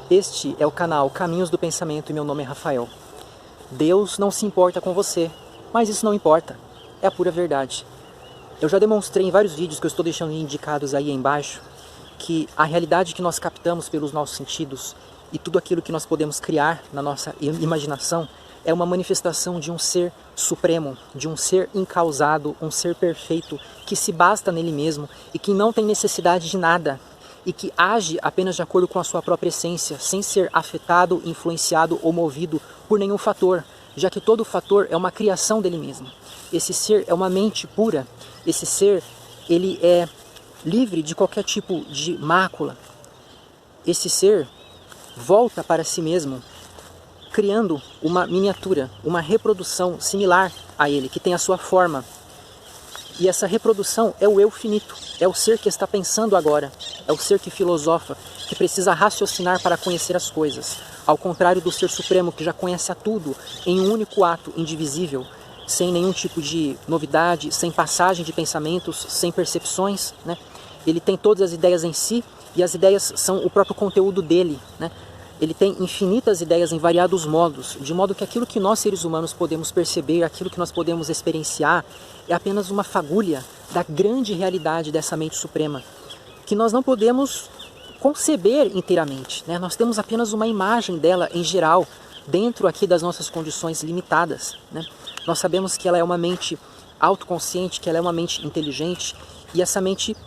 Este é o canal Caminhos do Pensamento e meu nome é Rafael. Deus não se importa com você, mas isso não importa, é a pura verdade. Eu já demonstrei em vários vídeos que eu estou deixando indicados aí embaixo que a realidade que nós captamos pelos nossos sentidos e tudo aquilo que nós podemos criar na nossa imaginação é uma manifestação de um ser supremo, de um ser incausado, um ser perfeito que se basta nele mesmo e que não tem necessidade de nada e que age apenas de acordo com a sua própria essência, sem ser afetado, influenciado ou movido por nenhum fator, já que todo fator é uma criação dele mesmo. Esse ser é uma mente pura, esse ser ele é livre de qualquer tipo de mácula. Esse ser volta para si mesmo, criando uma miniatura, uma reprodução similar a ele, que tem a sua forma. E essa reprodução é o eu finito, é o ser que está pensando agora, é o ser que filosofa, que precisa raciocinar para conhecer as coisas, ao contrário do ser supremo que já conhece a tudo em um único ato indivisível, sem nenhum tipo de novidade, sem passagem de pensamentos, sem percepções, né? Ele tem todas as ideias em si e as ideias são o próprio conteúdo dele, né? Ele tem infinitas ideias em variados modos, de modo que aquilo que nós seres humanos podemos perceber, aquilo que nós podemos experienciar, é apenas uma fagulha da grande realidade dessa mente suprema, que nós não podemos conceber inteiramente, né? Nós temos apenas uma imagem dela em geral, dentro aqui das nossas condições limitadas, né? Nós sabemos que ela é uma mente autoconsciente, que ela é uma mente inteligente, e essa mente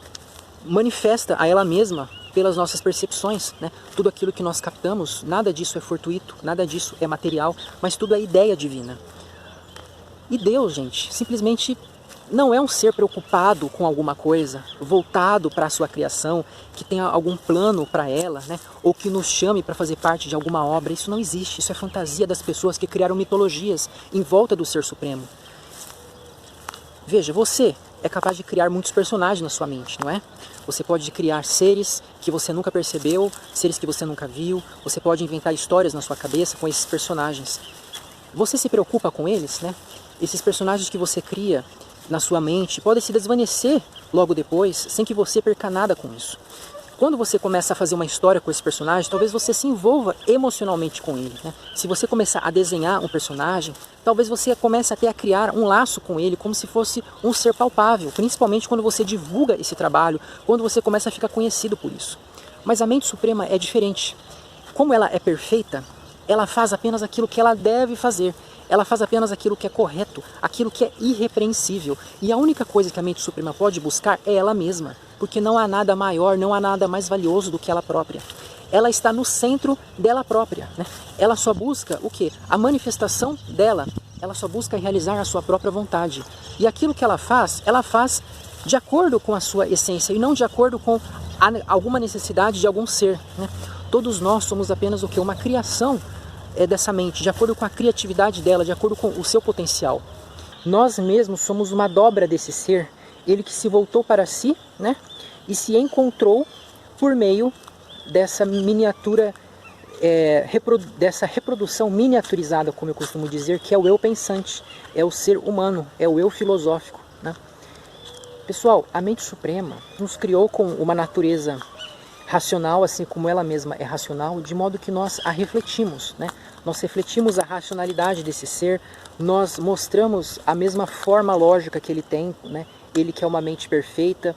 manifesta a ela mesma pelas nossas percepções, né? Tudo aquilo que nós captamos, nada disso é fortuito, nada disso é material, mas tudo é ideia divina. E Deus, gente, simplesmente não é um ser preocupado com alguma coisa, voltado para a sua criação, que tenha algum plano para ela, né? Ou que nos chame para fazer parte de alguma obra. Isso não existe, isso é fantasia das pessoas que criaram mitologias em volta do Ser Supremo. Veja, você é capaz de criar muitos personagens na sua mente, não é? Você pode criar seres que você nunca percebeu, seres que você nunca viu, você pode inventar histórias na sua cabeça com esses personagens. Você se preocupa com eles, né? Esses personagens que você cria na sua mente podem se desvanecer logo depois, sem que você perca nada com isso. Quando você começa a fazer uma história com esse personagem, talvez você se envolva emocionalmente com ele, né? Se você começar a desenhar um personagem, talvez você comece até a criar um laço com ele, como se fosse um ser palpável, principalmente quando você divulga esse trabalho, quando você começa a ficar conhecido por isso. Mas a mente suprema é diferente. Como ela é perfeita, ela faz apenas aquilo que ela deve fazer. Ela faz apenas aquilo que é correto, aquilo que é irrepreensível. E a única coisa que a mente suprema pode buscar é ela mesma, porque não há nada maior, não há nada mais valioso do que ela própria. Ela está no centro dela própria, né? Ela só busca o quê? A manifestação dela. Ela só busca realizar a sua própria vontade. E aquilo que ela faz de acordo com a sua essência e não de acordo com alguma necessidade de algum ser, né? Todos nós somos apenas o quê? Uma criação dessa mente, de acordo com a criatividade dela, de acordo com o seu potencial. Nós mesmos somos uma dobra desse ser, ele que se voltou para si, né? E se encontrou por meio dessa miniatura, dessa reprodução miniaturizada, como eu costumo dizer, que é o eu pensante, é o ser humano, é o eu filosófico, né? Pessoal, a mente suprema nos criou com uma natureza racional, assim como ela mesma é racional, de modo que nós a refletimos, né? Nós refletimos a racionalidade desse ser, nós mostramos a mesma forma lógica que ele tem, né? Ele que é uma mente perfeita,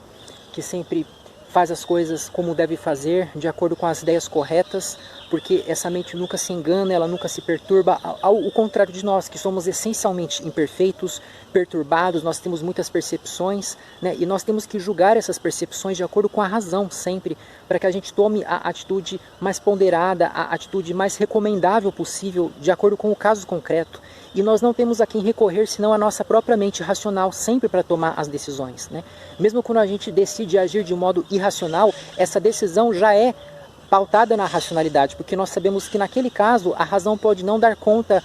que sempre faz as coisas como deve fazer, de acordo com as ideias corretas, porque essa mente nunca se engana, ela nunca se perturba, ao contrário de nós, que somos essencialmente imperfeitos, perturbados, nós temos muitas percepções, né? E nós temos que julgar essas percepções de acordo com a razão sempre, para que a gente tome a atitude mais ponderada, a atitude mais recomendável possível, de acordo com o caso concreto. E nós não temos a quem recorrer senão a nossa própria mente racional sempre para tomar as decisões, né? Mesmo quando a gente decide agir de um modo irracional, essa decisão já é pautada na racionalidade, porque nós sabemos que naquele caso a razão pode não dar conta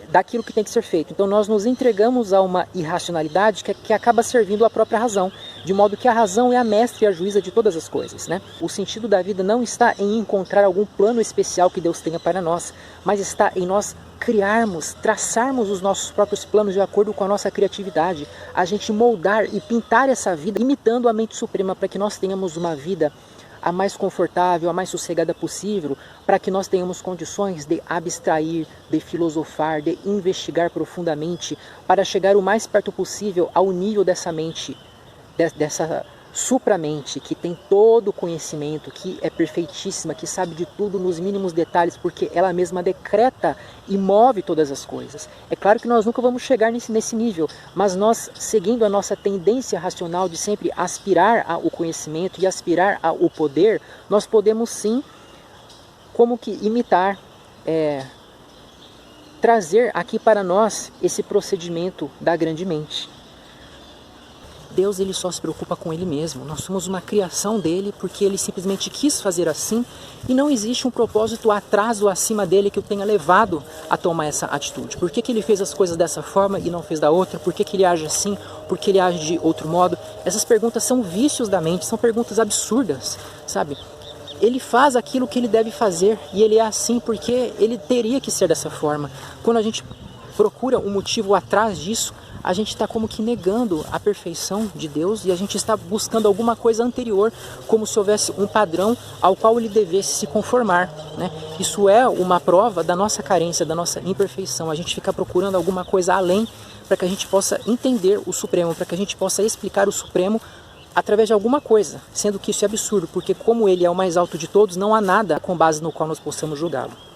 daquilo que tem que ser feito. Então nós nos entregamos a uma irracionalidade que acaba servindo à própria razão, de modo que a razão é a mestre e a juíza de todas as coisas, né? O sentido da vida não está em encontrar algum plano especial que Deus tenha para nós, mas está em nós criarmos, traçarmos os nossos próprios planos de acordo com a nossa criatividade, a gente moldar e pintar essa vida imitando a mente suprema para que nós tenhamos uma vida a mais confortável, a mais sossegada possível, para que nós tenhamos condições de abstrair, de filosofar, de investigar profundamente, para chegar o mais perto possível ao nível dessa mente, dessa supramente, que tem todo o conhecimento, que é perfeitíssima, que sabe de tudo nos mínimos detalhes, porque ela mesma decreta e move todas as coisas. É claro que nós nunca vamos chegar nesse nível, mas nós, seguindo a nossa tendência racional de sempre aspirar ao conhecimento e aspirar ao poder, nós podemos sim, como que imitar, trazer aqui para nós esse procedimento da grande mente. Deus, ele só se preocupa com ele mesmo. Nós somos uma criação dele porque ele simplesmente quis fazer assim e não existe um propósito atrás ou acima dele que o tenha levado a tomar essa atitude. Por que ele fez as coisas dessa forma e não fez da outra? Por que ele age assim? Por que ele age de outro modo? Essas perguntas são vícios da mente, são perguntas absurdas, sabe? Ele faz aquilo que ele deve fazer e ele é assim porque ele teria que ser dessa forma. Quando a gente procura um motivo atrás disso, a gente está como que negando a perfeição de Deus e a gente está buscando alguma coisa anterior, como se houvesse um padrão ao qual ele devesse se conformar, né? Isso é uma prova da nossa carência, da nossa imperfeição. A gente fica procurando alguma coisa além para que a gente possa entender o Supremo, para que a gente possa explicar o Supremo através de alguma coisa, sendo que isso é absurdo, porque como ele é o mais alto de todos, não há nada com base no qual nós possamos julgá-lo.